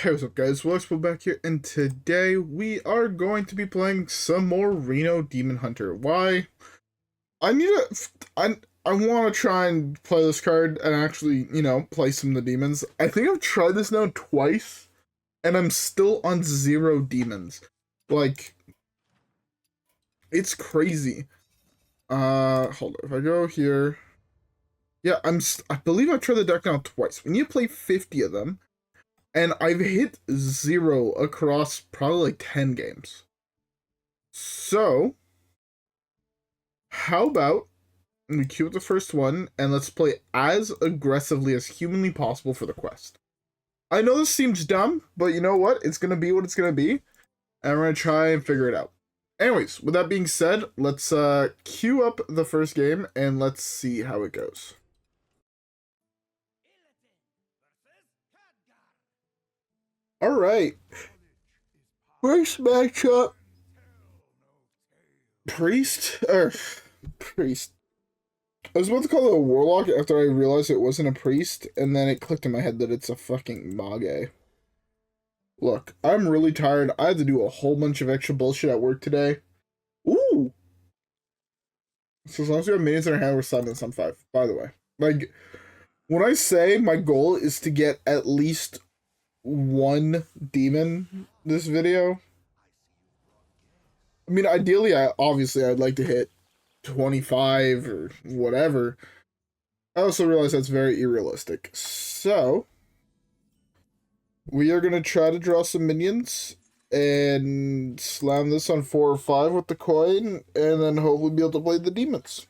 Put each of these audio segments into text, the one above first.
Hey, what's up guys, WhirlXbow back here, and today we are going to be playing some more Reno Demon Hunter. Why? I need to, I want to try and play this card and actually, play some of the demons. I think I've tried this now twice, and I'm still on 0 demons. Like, it's crazy. Hold on, if I go here, yeah, I believe I've tried the deck now twice. We need to play 50 of them. And I've hit 0 across probably like 10 games. So, how about we queue up the first one and let's play as aggressively as humanly possible for the quest. I know this seems dumb, but you know what? It's going to be what it's going to be. And we're going to try and figure it out. Anyways, with that being said, let's queue up the first game and let's see how it goes. All right. First matchup. Priest? Priest. I was about to call it a warlock after I realized it wasn't a priest, and then it clicked in my head that it's a fucking mage. Look, I'm really tired. I had to do a whole bunch of extra bullshit at work today. Ooh! So as long as we have minions in our hand, we're silence on 5, by the way. Like, when I say my goal is to get at least 1 demon this video, I mean, ideally, obviously I'd like to hit 25 or whatever. I also realize that's very unrealistic. So, we are going to try to draw some minions and slam this on 4 or 5 with the coin, and then hopefully be able to play the demons.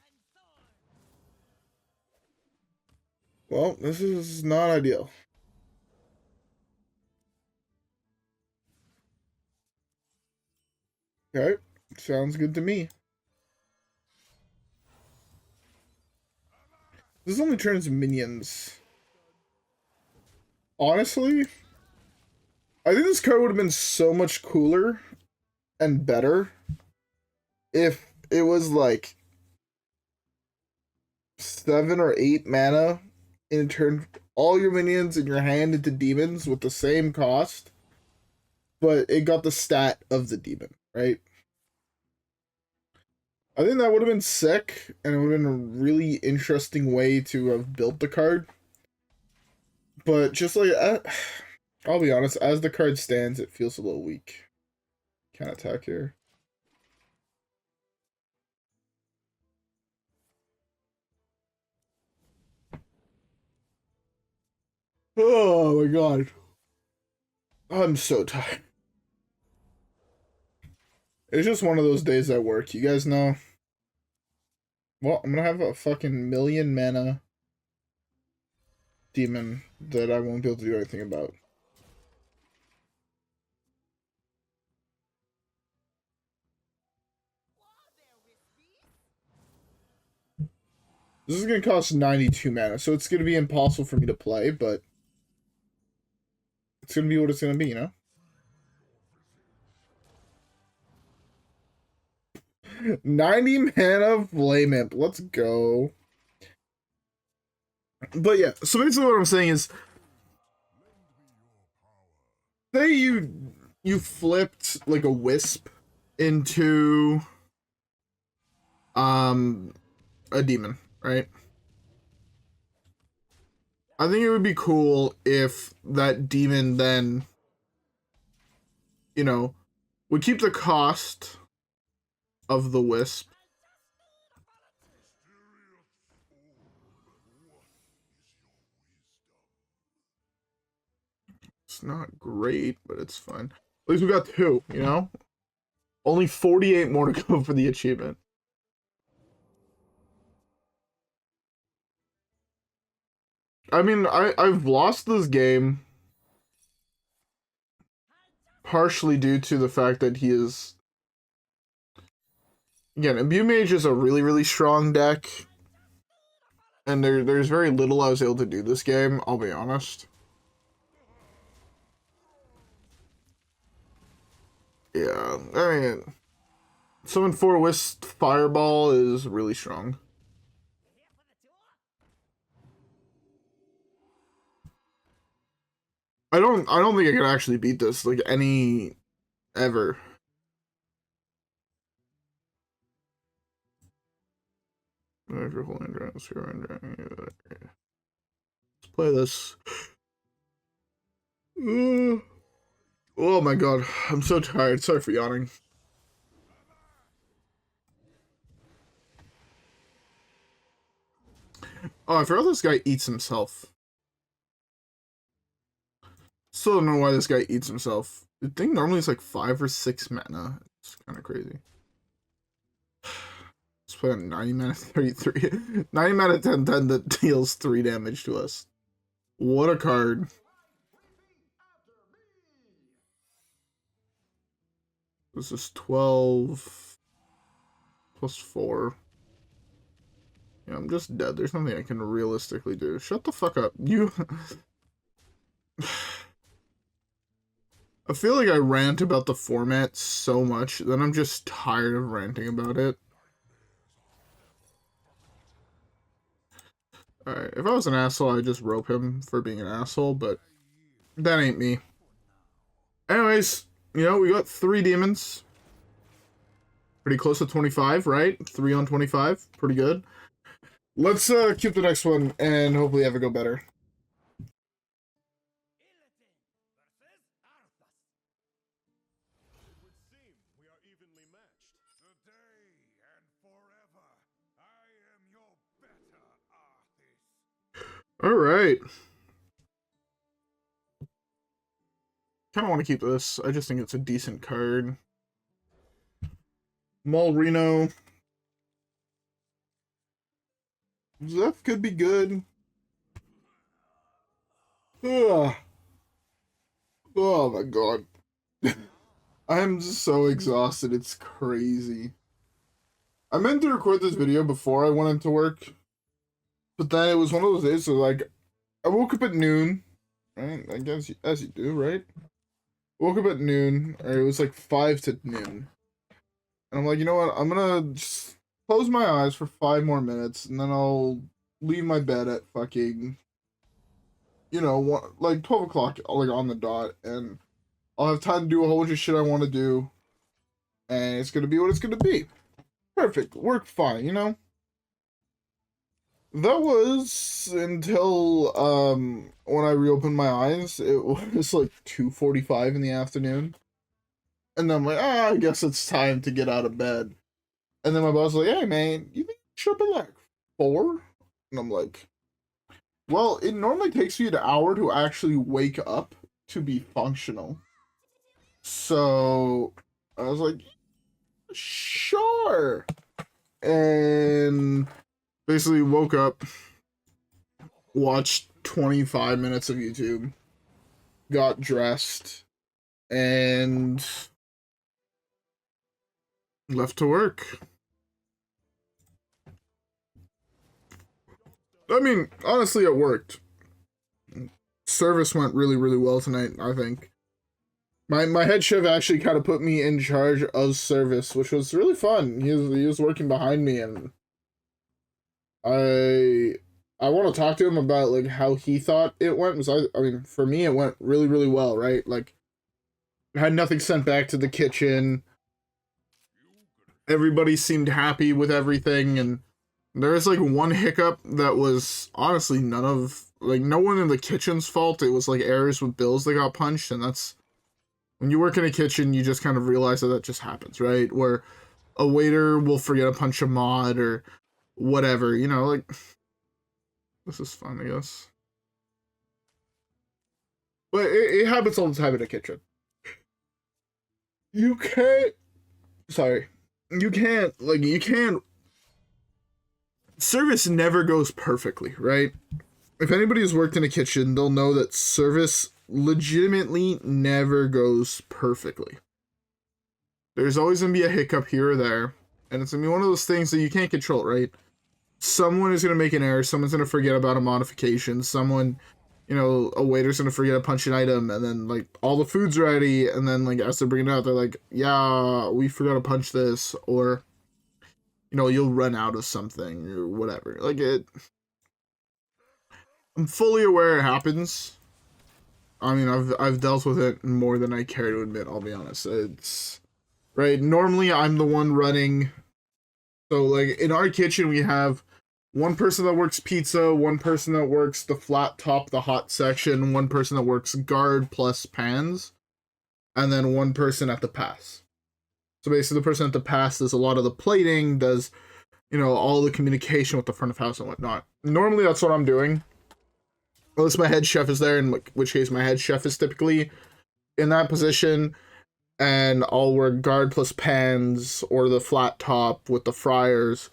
Well, this is not ideal. Okay, sounds good to me. This only turns minions. Honestly, I think this card would have been so much cooler and better if it was like 7 or 8 mana and it turned all your minions in your hand into demons with the same cost, but it got the stat of the demon, right? I think that would have been sick, and it would have been a really interesting way to have built the card. But just like, I'll be honest, as the card stands, it feels a little weak. Can't attack here. Oh my god. I'm so tired. It's just one of those days at work, you guys know. Well, I'm gonna have a fucking 1,000,000 mana demon that I won't be able to do anything about. This is gonna cost 92 mana, so it's gonna be impossible for me to play, but it's gonna be what it's gonna be, you know? 90 mana Flame Imp. Let's go. But yeah, so basically what I'm saying is, say you flipped like a wisp into a demon, right? I think it would be cool if that demon then, would keep the cost of the wisp. It's not great, but it's fine. At least we got 2, you know? Only 48 more to go for the achievement. I mean, I've lost this game partially due to the fact that he is... Again, Imbue Mage is a really, really strong deck. And there's very little I was able to do this game, I'll be honest. Yeah, I mean... Summon 4 Wisp Fireball is really strong. I don't think I could actually beat this, like, any ever. Let's play this. Oh my god, I'm so tired. Sorry for yawning. Oh, I forgot this guy eats himself. Still don't know why this guy eats himself. I think normally it's like 5 or 6 mana. It's kind of crazy. Let's play on 90 mana 33. 90 mana 10 10 that deals 3 damage to us. What a card. This is 12 plus 4. Yeah, I'm just dead. There's nothing I can realistically do. Shut the fuck up. You... I feel like I rant about the format so much that I'm just tired of ranting about it. Alright, if I was an asshole, I'd just rope him for being an asshole, but that ain't me. Anyways, you know, we got 3 demons. Pretty close to 25, right? 3 on 25. Pretty good. Let's keep the next one and hopefully have it go better. Alright. Kind of want to keep this. I just think it's a decent card. Reno. Zeph could be good. Ugh. Oh my god. I'm just so exhausted. It's crazy. I meant to record this video before I went into work. But then it was one of those days, so like, I woke up at noon. Right? I guess as you do, right? Woke up at noon, or it was like 5 to noon. And I'm like, you know what? I'm gonna just close my eyes for 5 more minutes, and then I'll leave my bed at fucking, you know, like 12 o'clock, like on the dot, and I'll have time to do a whole bunch of shit I want to do, and it's gonna be what it's gonna be. Perfect. Worked fine, you know? That was until, when I reopened my eyes, it was like 2:45 in the afternoon. And then I'm like, I guess it's time to get out of bed. And then my boss was like, hey man, you think you should be like 4? And I'm like, well, it normally takes me an hour to actually wake up to be functional. So I was like, sure. And basically woke up, watched 25 minutes of YouTube, got dressed, and left to work. I mean, honestly, it worked. Service went really, really well tonight, I think. My head chef actually kind of put me in charge of service, which was really fun. He was working behind me, and I want to talk to him about like how he thought it went. Because I mean, for me, it went really, really well, right? Like, I had nothing sent back to the kitchen. Everybody seemed happy with everything, and there was like one hiccup that was honestly no one in the kitchen's fault. It was like errors with bills that got punched, and that's when you work in a kitchen, you just kind of realize that just happens, right? Where a waiter will forget to punch a mod or whatever, you know, like, this is fun, I guess. But it happens all the time in a kitchen. You can't, sorry, you can't, service never goes perfectly, right? If anybody has worked in a kitchen, they'll know that service legitimately never goes perfectly. There's always going to be a hiccup here or there, and it's going to be one of those things that you can't control, right? Someone is going to make an error, someone's going to forget about a modification, someone, you know, a waiter's going to forget to punch an item, and then, like, all the food's ready, and then, like, as they're bringing it out, they're like, yeah, we forgot to punch this, or, you know, you'll run out of something, or whatever. Like, I'm fully aware it happens. I mean, I've dealt with it more than I care to admit, I'll be honest. It's right. Normally I'm the one running. So like in our kitchen we have one person that works pizza, one person that works the flat top, the hot section, one person that works guard plus pans, and then one person at the pass. So basically the person at the pass does a lot of the plating, does, you know, all the communication with the front of house and whatnot. Normally that's what I'm doing. Unless my head chef is there, in which case my head chef is typically in that position, and I'll work guard plus pans or the flat top with the fryers,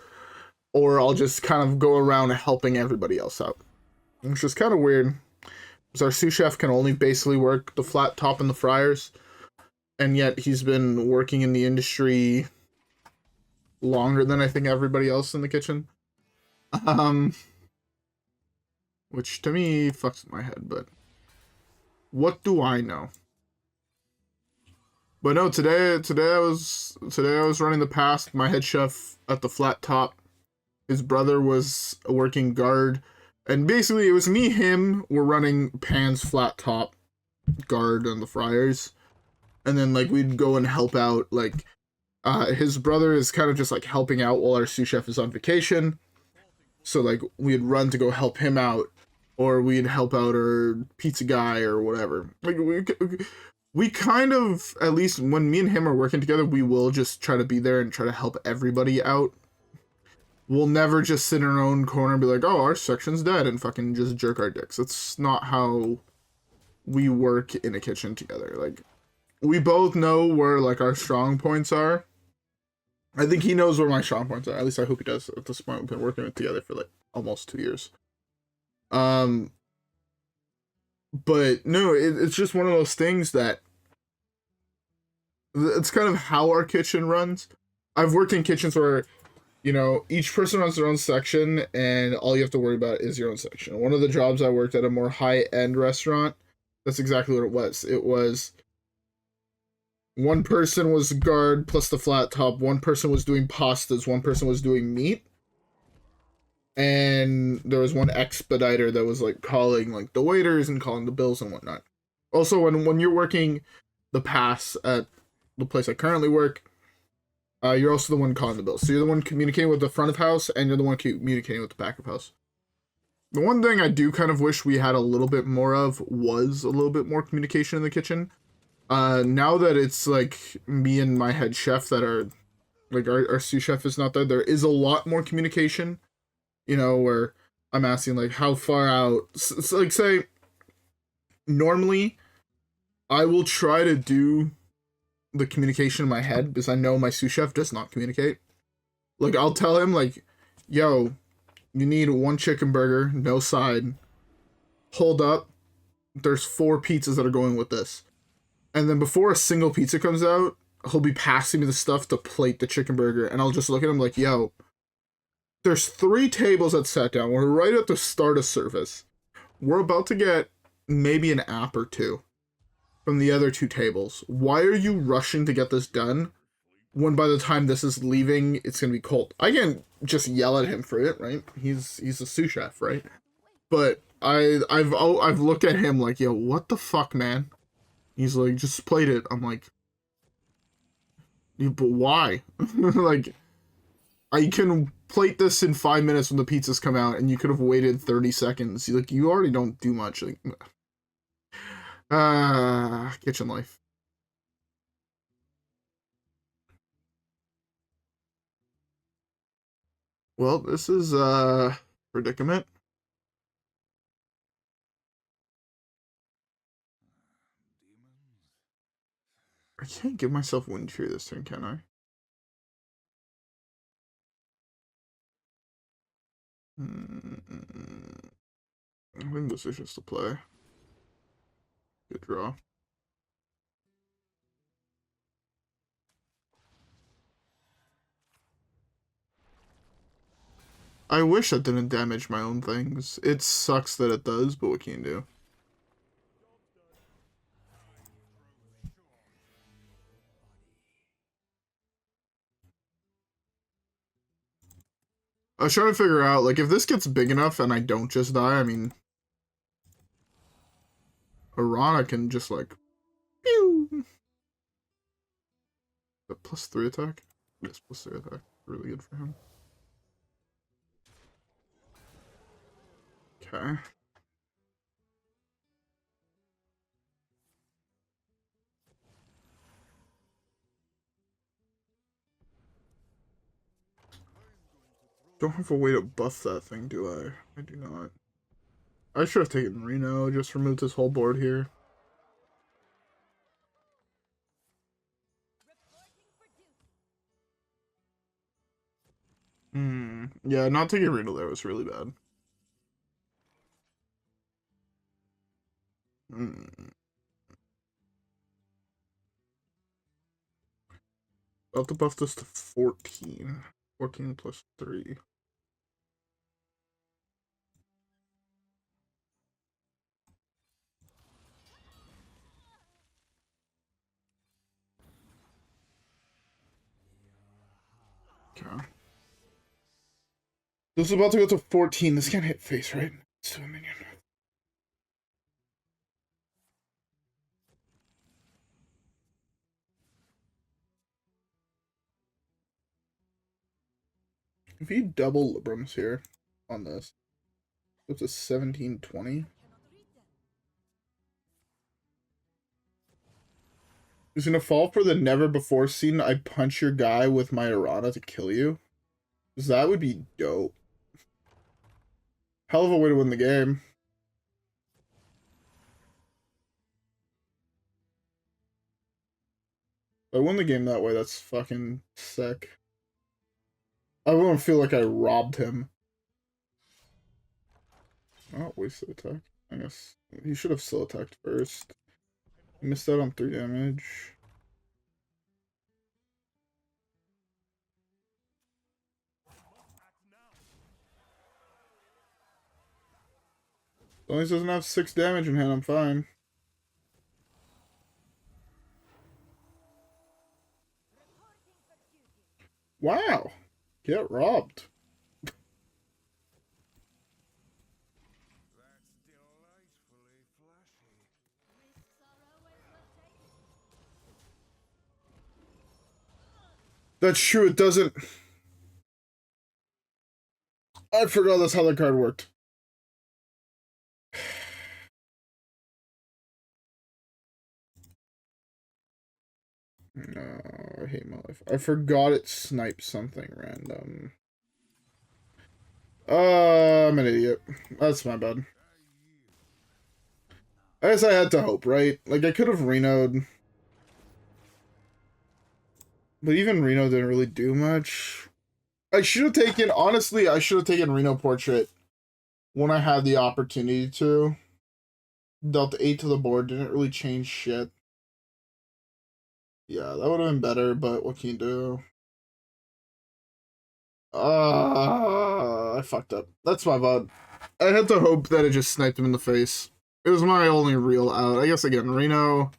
or I'll just kind of go around helping everybody else out. Which is kind of weird, because our sous chef can only basically work the flat top and the fryers, and yet he's been working in the industry longer than I think everybody else in the kitchen. Which to me fucks with my head, but what do I know? But no, today I was running the past. My head chef at the flat top. His brother was working guard, and basically it was me, him. We're running pans, flat top, guard, and the fryers, and then like we'd go and help out. Like, his brother is kind of just like helping out while our sous chef is on vacation. So like we'd run to go help him out, or we'd help out our pizza guy or whatever. Like we kind of, at least when me and him are working together, we will just try to be there and try to help everybody out. We'll never just sit in our own corner and be like, oh, our section's dead, and fucking just jerk our dicks. That's not how we work in a kitchen together. Like, we both know where like our strong points are. I think he knows where my strong points are. At least I hope he does. At this point, we've been working together for like almost 2 years. But no, it's just one of those things that it's kind of how our kitchen runs. I've worked in kitchens where, you know, each person runs their own section and all you have to worry about is your own section. One of the jobs I worked at a more high-end restaurant, that's exactly what it was. It was one person was guard plus the flat top, one person was doing pastas, one person was doing meat, and there was one expediter that was like calling like the waiters and calling the bills and whatnot. Also, when you're working the pass at the place I currently work, you're also the one calling the bills. So you're the one communicating with the front of house, and you're the one communicating with the back of house. The one thing I do kind of wish we had a little bit more of was a little bit more communication in the kitchen. Now that it's like me and my head chef that are, like our sous chef is not there, there is a lot more communication, you know, where I'm asking like how far out, so like say, normally I will try to do the communication in my head because I know my sous chef does not communicate. Like, I'll tell him like, yo, you need one chicken burger, no side. Hold up, there's 4 pizzas that are going with this. And then before a single pizza comes out, he'll be passing me the stuff to plate the chicken burger, and I'll just look at him like, yo, there's 3 tables that sat down. We're right at the start of service. We're about to get maybe an app or 2 from the other 2 tables. Why are you rushing to get this done when by the time this is leaving, it's going to be cold? I can't just yell at him for it, right? He's a sous chef, right? But I've looked at him like, yo, what the fuck, man? He's like, just plate it. I'm like, but why? Like, I can plate this in 5 minutes when the pizzas come out, and you could have waited 30 seconds. Like, you already don't do much. Like, kitchen life. Well, this is predicament. I can't give myself wind cheer this turn, can I? I think this is just a play. Good draw. I wish that didn't damage my own things. It sucks that it does, but what can you do? I was trying to figure out, like, if this gets big enough and I don't just die, I mean, Aranna can just like pew. The +3 attack? Yes, +3 attack. Really good for him. Okay. Don't have a way to buff that thing, do I? I do not. I should have taken Reno, just removed this whole board here. Yeah, not taking Reno there was really bad. I'll have to buff this to 14. 14 plus 3. Okay. This is about to go to 14. This can't hit face, right? It's to a minion. If you double Librams here on this, it's a 1720. He's gonna fall for the never before seen I punch your guy with my Aranna to kill you. Because that would be dope. Hell of a way to win the game. If I win the game that way, that's fucking sick. I won't feel like I robbed him. Oh, wasted attack. I guess he should have still attacked first. He missed out on 3 damage. As long as he doesn't have 6 damage in hand, I'm fine. Wow. Get robbed. That's true, it doesn't... I forgot that's how the card worked. No, I hate my life. I forgot it sniped something random. I'm an idiot. That's my bad. I guess I had to hope, right? Like, I could have Reno'd. But even Reno didn't really do much. I should have taken, honestly, I should have taken Reno Portrait when I had the opportunity to. Dealt 8 to the board, didn't really change shit. Yeah, that would have been better, but what can you do? I fucked up. That's my VOD. I had to hope that it just sniped him in the face. It was my only real out. I guess, again, Reno...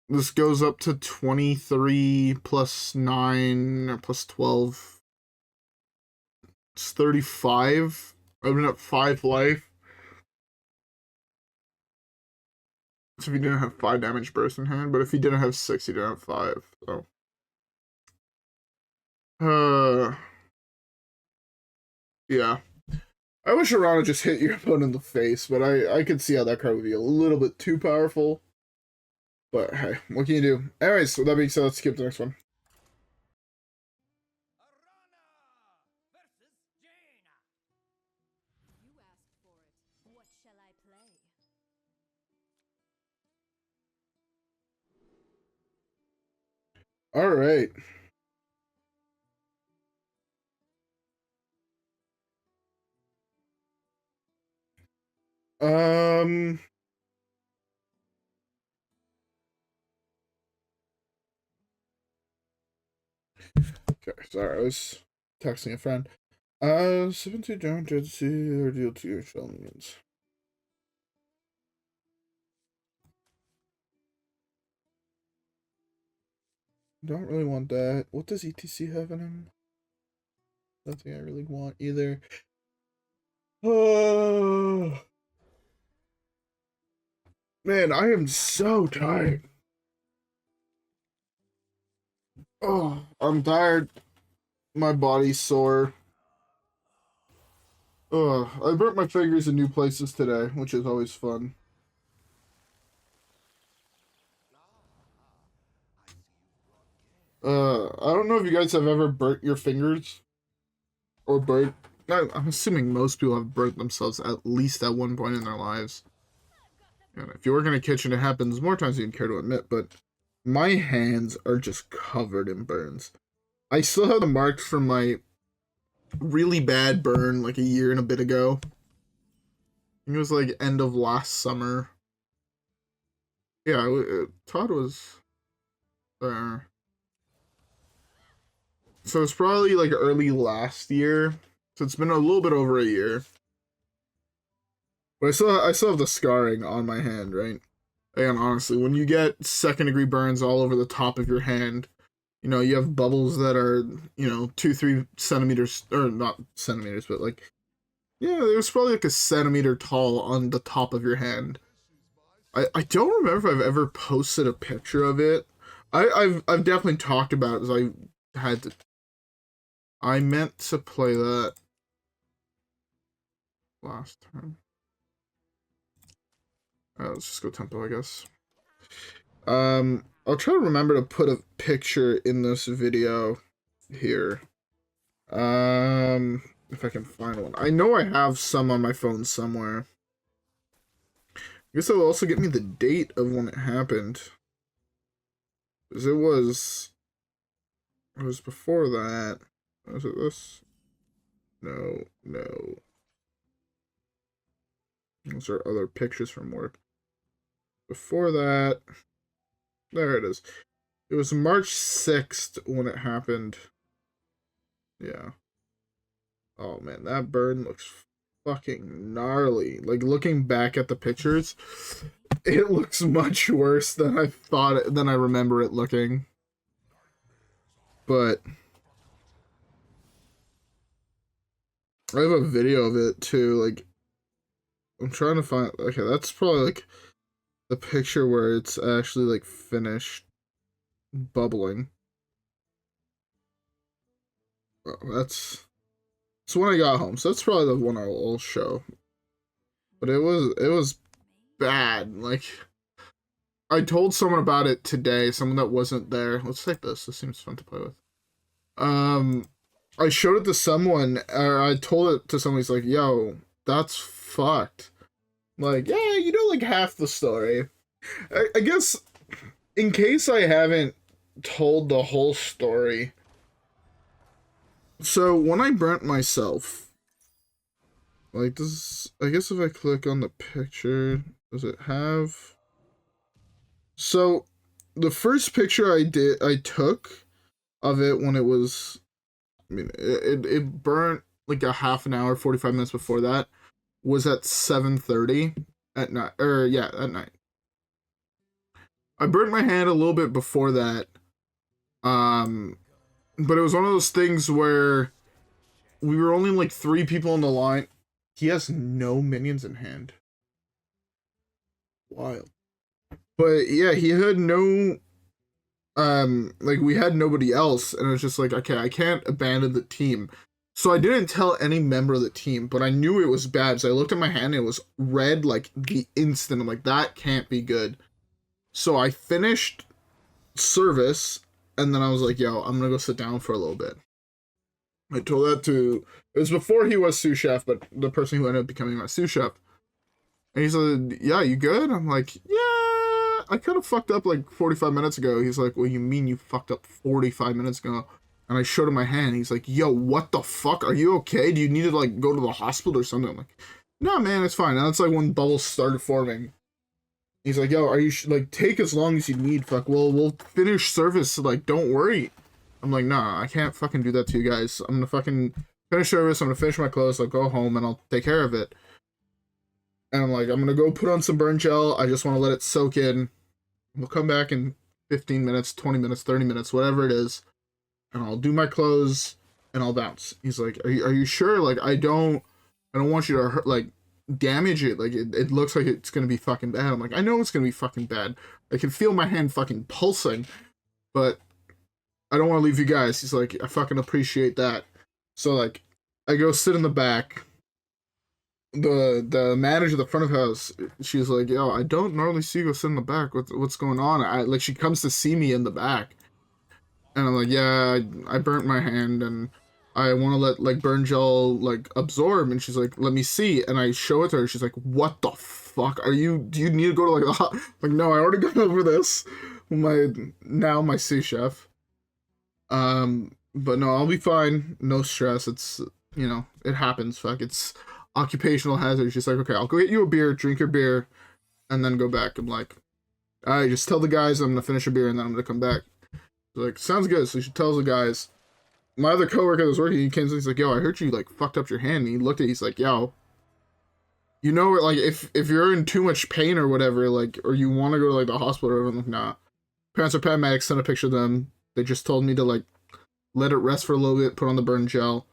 This goes up to 23 plus 9 or plus 12. It's 35. I've been at 5 life. So if he didn't have 5 damage burst in hand, but if he didn't have 6, he didn't have 5. So. Yeah. I wish Aranna just hit your opponent in the face, but I could see how that card would be a little bit too powerful. But hey, what can you do? Anyways, so that being said, let's skip the next one. All right. Okay, sorry, I was texting a friend. 72 down, Dreadsoul or deal 2 shell minions. Don't really want that. What does E.T.C have in him? Nothing I really want either. Man, I am so tired. Oh, I'm tired. My body's sore. I burnt my fingers in new places today, which is always fun. I don't know if you guys have ever burnt your fingers or burnt. I'm assuming most people have burnt themselves at least at one point in their lives. And if you work in a kitchen, it happens more times than you care to admit, but my hands are just covered in burns. I still have the marks from my really bad burn like a year and a bit ago. I think it was like end of last summer. Yeah, Todd was there. So it's probably like early last year. So it's been a little bit over a year. But I still have the scarring on my hand, right? And honestly, when you get second degree burns all over the top of your hand, you know, you have bubbles that are, you know, 2-3 centimeters, or not centimeters, but like, yeah, there's probably like a centimeter tall on the top of your hand. I don't remember if I've ever posted a picture of it. I've definitely talked about it because I meant to play that last time. Let's just go tempo, I guess. I'll try to remember to put a picture in this video here. If I can find one. I know I have some on my phone somewhere. I guess it'll also get me the date of when it happened. Because it was before that. Was it this? No. Those are other pictures from work. Before that, there it is. It was March 6th when it happened. Yeah. Oh man, that burn looks fucking gnarly. Like looking back at the pictures, it looks much worse than I remember it looking. But I have a video of it too. Like I'm trying to find. Okay, that's probably like the picture where it's actually like finished bubbling. Oh, that's when I got home. So that's probably the one I'll show. But it was bad. Like I told someone about it today, someone that wasn't there. Let's take this. This seems fun to play with. I showed it to someone, or I told it to someone. He's like, "Yo, that's fucked." I'm like, yeah, you know, like half the story. I guess, in case I haven't told the whole story. So when I burnt myself, like this, I guess if I click on the picture, does it have? So, the first picture I took of it when it was, I mean, it burnt like a half an hour, 45 minutes before that, was at 7:30 at night, or yeah, at night. I burnt my hand a little bit before that, but it was one of those things where we were only like 3 people on the line. He has no minions in hand. Wild. But yeah, he had no like we had nobody else, and it was just like, okay, I can't abandon the team. So I didn't tell any member of the team, but I knew it was bad. So I looked at my hand and it was red like the instant. I'm like, that can't be good. So I finished service, and then I was like, yo, I'm gonna go sit down for a little bit. I told that to, it was before he was sous chef, but the person who ended up becoming my sous chef. And he said, yeah, you good? I'm like, yeah, I kind of fucked up like 45 minutes ago. He's like, what do you mean you fucked up 45 minutes ago? And I showed him my hand. He's like, yo, what the fuck? Are you okay? Do you need to like go to the hospital or something? I'm like, no, man, it's fine. And that's like when bubbles started forming. He's like, yo, are you like, take as long as you need. Fuck, well, we'll finish service. So, like, don't worry. I'm like, nah, I can't fucking do that to you guys. I'm gonna fucking finish service. I'm gonna finish my clothes. I'll go home and I'll take care of it. And I'm like, I'm gonna go put on some burn gel. I just want to let it soak in. We'll come back in 15 minutes, 20 minutes, 30 minutes, whatever it is. And I'll do my clothes and I'll bounce. He's like, are you sure? Like, I don't want you to hurt, like, damage it. Like, it looks like it's gonna be fucking bad. I'm like, I know it's gonna be fucking bad. I can feel my hand fucking pulsing, but I don't want to leave you guys. He's like, I fucking appreciate that. So, like, I go sit in the back. The manager of the front of house, she's like, yo, I don't normally see you go sit in the back. What's going on? Like, she comes to see me in the back. And I'm like, yeah, I burnt my hand, and I want to let, like, burn gel, like, absorb. And she's like, let me see. And I show it to her. She's like, what the fuck? Do you need to go to, like, the like, no, I already got over this. My sous chef. But no, I'll be fine. No stress. It's, you know, it happens. Fuck, it's occupational hazard. She's like, okay, I'll go get you a beer, drink your beer, and then go back. I'm like, alright, just tell the guys I'm gonna finish a beer and then I'm gonna come back. Like, sounds good. So she tells the guys. My other coworker that was working, he came in, he's like, yo, I heard you, like, fucked up your hand. And he looked at it, he's like, yo, you know, like, if you're in too much pain or whatever, like, or you want to go to, like, the hospital or whatever, I'm like, nah. Parents are paramedics, sent a picture of them. They just told me to, like, let it rest for a little bit, put on the burn gel,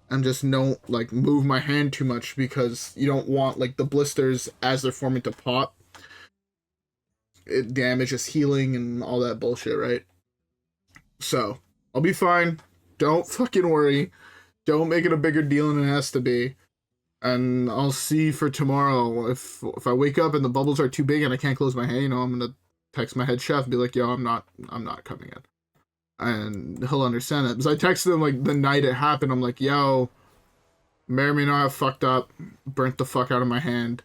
and just don't, like, move my hand too much because you don't want, like, the blisters as they're forming to pop. It damages healing and all that bullshit, right? So, I'll be fine. Don't fucking worry. Don't make it a bigger deal than it has to be. And I'll see for tomorrow. If I wake up and the bubbles are too big and I can't close my hand, you know, I'm gonna text my head chef and be like, yo, I'm not coming in. And he'll understand that. Because I texted him, like, the night it happened. I'm like, yo, may or may not have fucked up. Burnt the fuck out of my hand.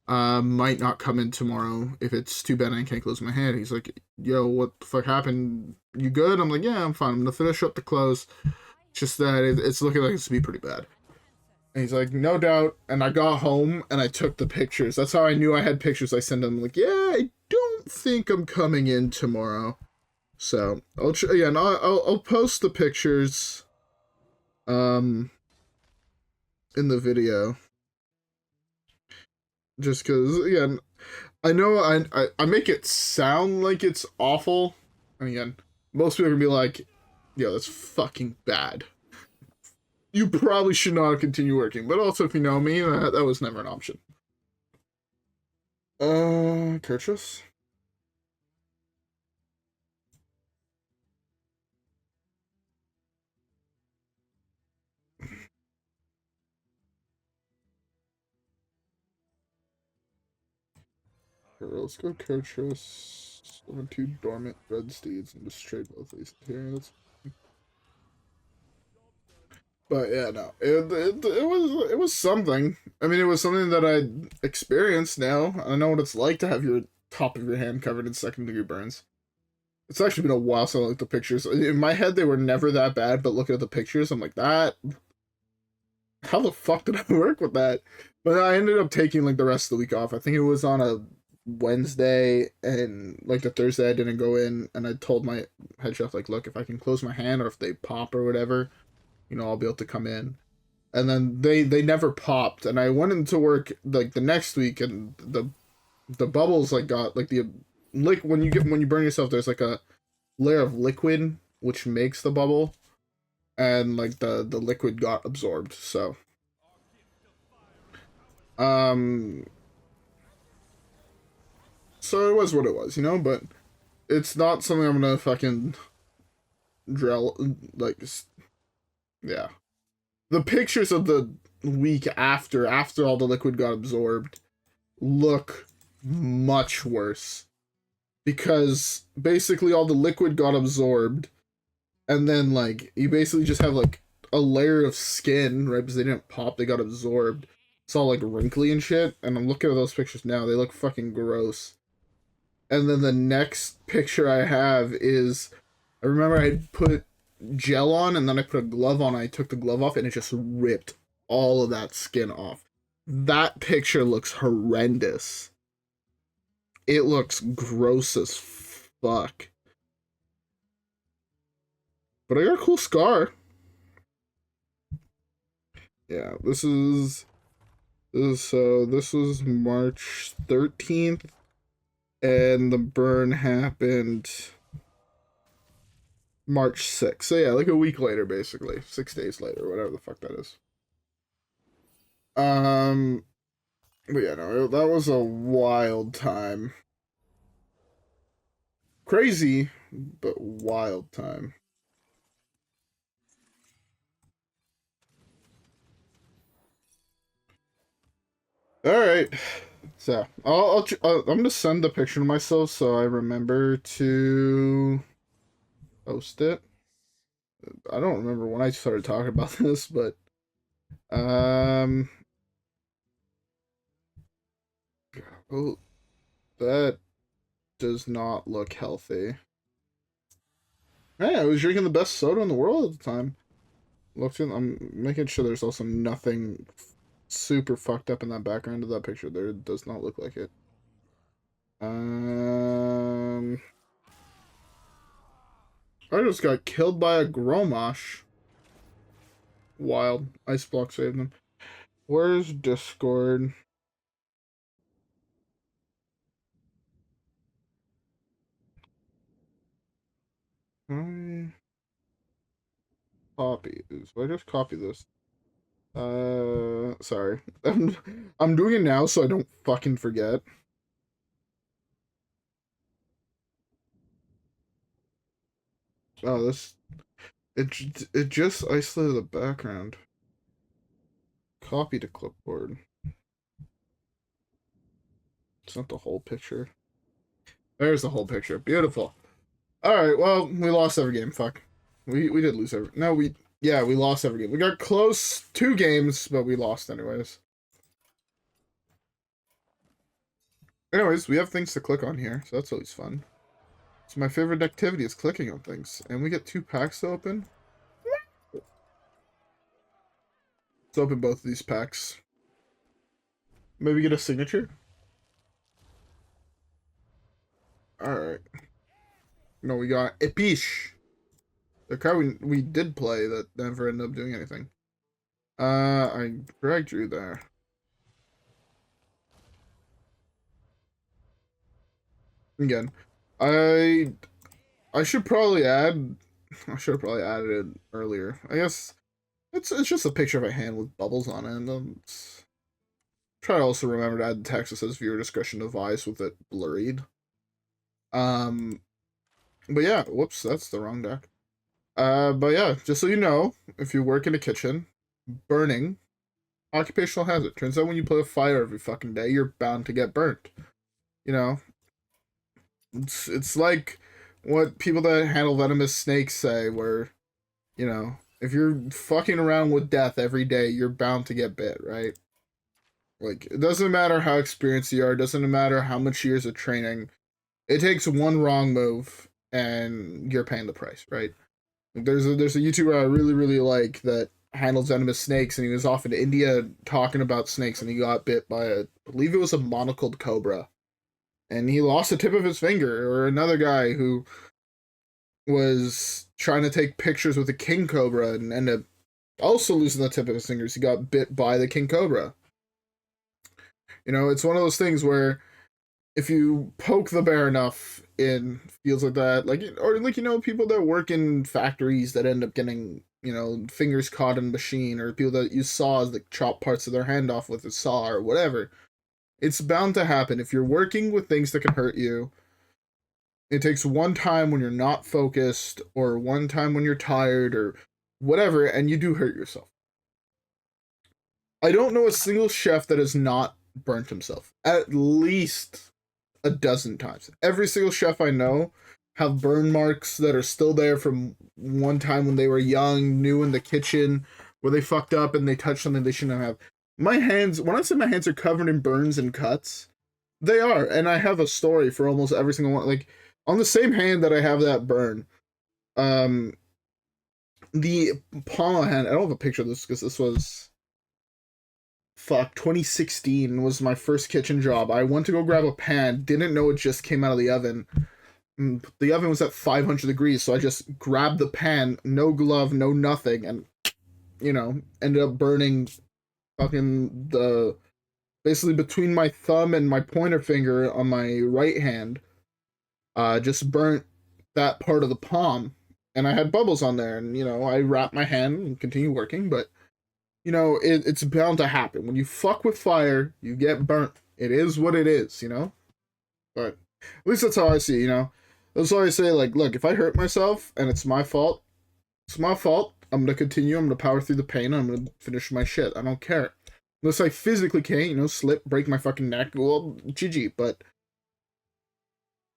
Might not come in tomorrow if it's too bad I can't close my hand. He's like, yo, what the fuck happened? You good? I'm like, yeah, I'm fine. I'm gonna finish up the clothes. Just that it's looking like it's to be pretty bad. And he's like, no doubt. And I got home and I took the pictures. That's how I knew I had pictures. I sent him, like, yeah, I don't think I'm coming in tomorrow. So I'll post the pictures in the video. Just because, again, I know I make it sound like it's awful. And again, most people are going to be like, yo, that's fucking bad. You probably should not continue working. But also, if you know me, that was never an option. Kurtrus? Let's go Kurtrus. Summon 2 dormant red steeds and just trade both these materials. But yeah, no, it was something. I mean, it was something that I experienced. Now I know what it's like to have your top of your hand covered in 2nd-degree burns. It's actually been a while since I looked at the pictures. In my head, they were never that bad, but looking at the pictures, I'm like, that. How the fuck did I work with that? But I ended up taking, like, the rest of the week off. I think it was on a Wednesday, and like the Thursday I didn't go in, and I told my head chef, like, look, if I can close my hand or if they pop or whatever, you know, I'll be able to come in. And then they never popped, and I went into work like the next week, and the bubbles, like, got, like, the when you burn yourself, there's like a layer of liquid which makes the bubble, and like the liquid got absorbed. So so it was what it was, you know. But it's not something I'm gonna fucking drill, like, yeah. The pictures of the week after all the liquid got absorbed look much worse, because basically all the liquid got absorbed, and then, like, you basically just have, like, a layer of skin, right? Because they didn't pop, they got absorbed. It's all, like, wrinkly and shit, and I'm looking at those pictures now. They look fucking gross. And then the next picture I have is, I remember I put gel on, and then I put a glove on. I took the glove off, and it just ripped all of that skin off. That picture looks horrendous. It looks gross as fuck. But I got a cool scar. Yeah, this was March 13th, and the burn happened March 6th. So yeah, like a week later, basically. 6 days later, whatever the fuck that is. But yeah, no, that was a wild time. Crazy, but wild time. All right, so I'm gonna send the picture to myself so I remember to post it. I don't remember when I started talking about this, but um, oh, that does not look healthy. Hey, I was drinking the best soda in the world at the time. I'm making sure there's also nothing super fucked up in that background of that picture. There does not look like it. Um, I just got killed by a Gromosh. Wild. Ice block saved them. Where's Discord? I copy. So I just copy this. Sorry. I'm doing it now so I don't fucking forget. Oh, it just isolated the background. Copy to clipboard. It's not the whole picture. There's the whole picture. Beautiful. Alright, well, we lost every game. Fuck. We did lose every... No, we lost every game. We got close 2 games, but we lost anyways. Anyways, we have things to click on here, so that's always fun. So my favorite activity is clicking on things. And we get 2 packs to open. Let's open both of these packs. Maybe get a signature? Alright. No, we got E.T.C. The card we did play that never ended up doing anything. I dragged you there. Again, I should probably add. I should have probably added it earlier. I guess it's just a picture of a hand with bubbles on it. And try to also remember to add the text that says viewer discretion advised with it blurred. But yeah, whoops, that's the wrong deck. But yeah, just so you know, if you work in a kitchen, burning, occupational hazard. Turns out when you play with fire every fucking day, you're bound to get burnt. You know, it's like what people that handle venomous snakes say, where, you know, if you're fucking around with death every day, you're bound to get bit, right? Like, it doesn't matter how experienced you are, it doesn't matter how much years of training. It takes one wrong move and you're paying the price, right? Like, there's a YouTuber I really like that handles venomous snakes, and he was off in India talking about snakes, and he got bit by I believe it was a monocled cobra, and he lost the tip of his finger. Or another guy who was trying to take pictures with a king cobra and ended up also losing the tip of his fingers. He got bit by the king cobra. You know, it's one of those things where if you poke the bear enough in fields like that, like, or like, you know, people that work in factories that end up getting, you know, fingers caught in a machine, or people that use saws that chop parts of their hand off with a saw or whatever, it's bound to happen. If you're working with things that can hurt you, it takes one time when you're not focused, or one time when you're tired, or whatever, and you do hurt yourself. I don't know a single chef that has not burnt himself. At least a dozen times. Every single chef I know have burn marks that are still there from one time when they were young, new in the kitchen, where they fucked up and they touched something they shouldn't have. My hands, when I say my hands are covered in burns and cuts, they are. And I have a story for almost every single one. Like, on the same hand that I have that burn, um, the palm of my hand, I don't have a picture of this because this was 2016 was my first kitchen job. I went to go grab a pan, didn't know it just came out of the oven. The oven was at 500 degrees, so I just grabbed the pan, no glove, no nothing, and, you know, ended up burning fucking basically between my thumb and my pointer finger on my right hand. Just burnt that part of the palm, and I had bubbles on there, and, you know, I wrapped my hand and continued working, but, you know, it's bound to happen. When you fuck with fire, you get burnt. It is what it is, you know? But at least that's how I see it, you know? That's why I say, like, look, if I hurt myself and it's my fault, it's my fault. I'm going to continue. I'm going to power through the pain. I'm going to finish my shit. I don't care. Unless I physically can't, you know, slip, break my fucking neck, well, GG. But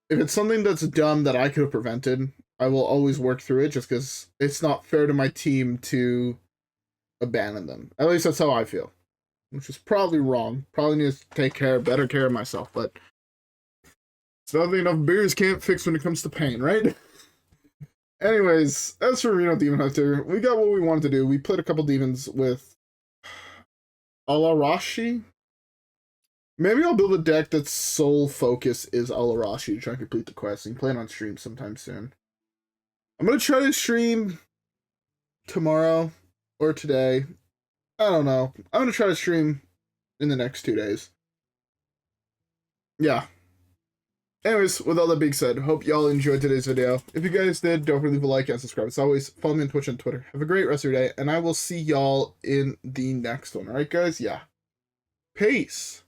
if it's something that's dumb that I could have prevented, I will always work through it just because it's not fair to my team to abandon them. At least that's how I feel. Which is probably wrong. Probably need to take better care of myself, but it's nothing enough beers can't fix when it comes to pain, right? Anyways, as for Reno Demon Hunter, we got what we wanted to do. We played a couple demons with Alara'shi. Maybe I'll build a deck that's sole focus is Alara'shi to try and complete the quest and play it on stream sometime soon. I'm going to try to stream tomorrow or today. I don't know. I'm going to try to stream in the next 2 days. Yeah. Anyways, with all that being said, hope y'all enjoyed today's video. If you guys did, don't forget to leave a like and subscribe. As always, follow me on Twitch and Twitter. Have a great rest of your day, and I will see y'all in the next one. Alright, guys? Yeah. Peace.